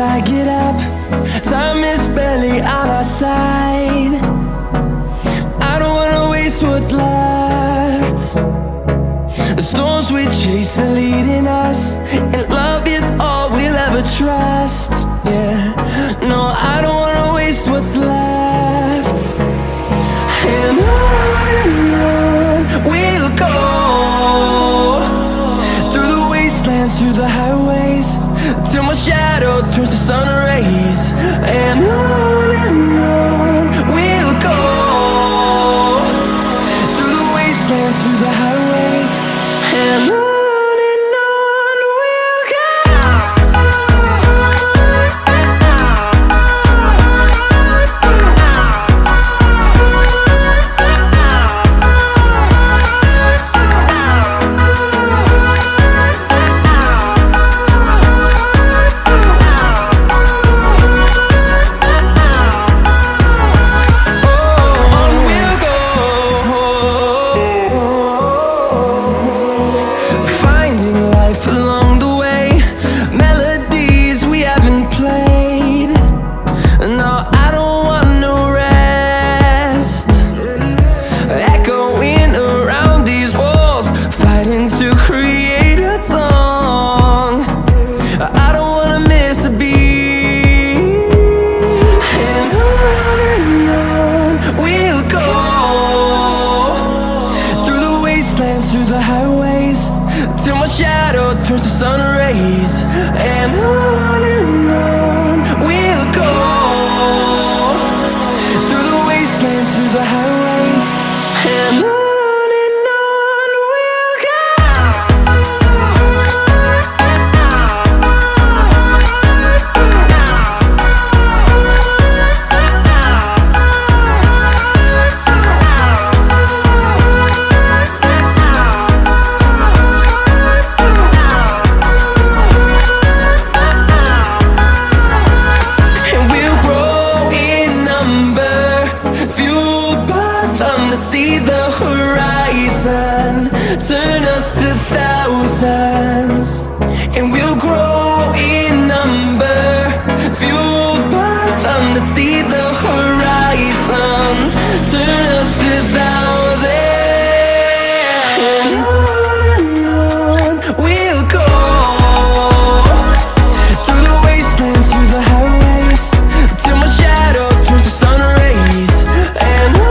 till I get up. Time is barely on our side. I don't wanna waste what's left. The storms we chase are leading us, and love is all we'll ever trust. Yeah, no, I don't wanna waste what's left. And on we'll go, through the wastelands, through the highways, till my shadow turns to sun rays. And on we'll go, through the wastelands, through the highways, and on. Through the highways, till my shadow turns to sun rays. And on we'll go, through the wastelands, through the highways, and on. See the horizon turn us to thousands, and we'll grow in number, fueled by them. To see the horizon turn us to thousands, and on we'll go, through the wastelands, through the highways, till my shadow turns to sun rays. And on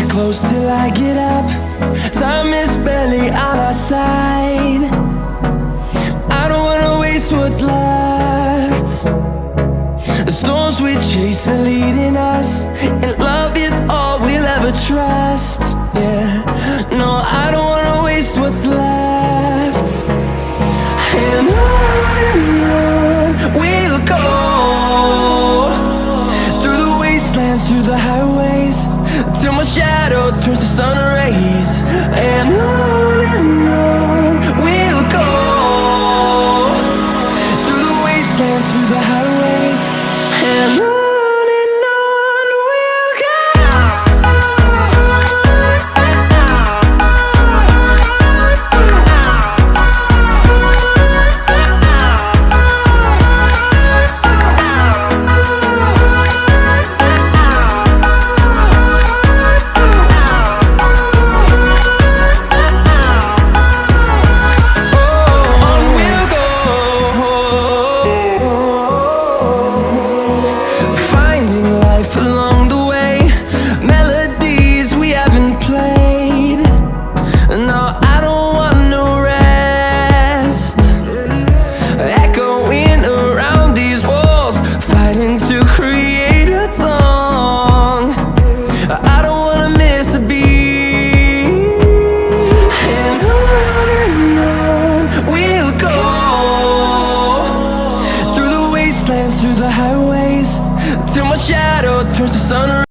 close till I get up. Time is barely on our side. I don't wanna waste what's left. The storms we chase are leading us, and love is all we'll ever trust. Yeah, no, I don't wanna waste what's left. And on we'll go, through the wastelands, through the highways, till my shadow turns to sun rays. And on we'll go, through the wastelands, through the highways, and on. till my shadow turns to sun.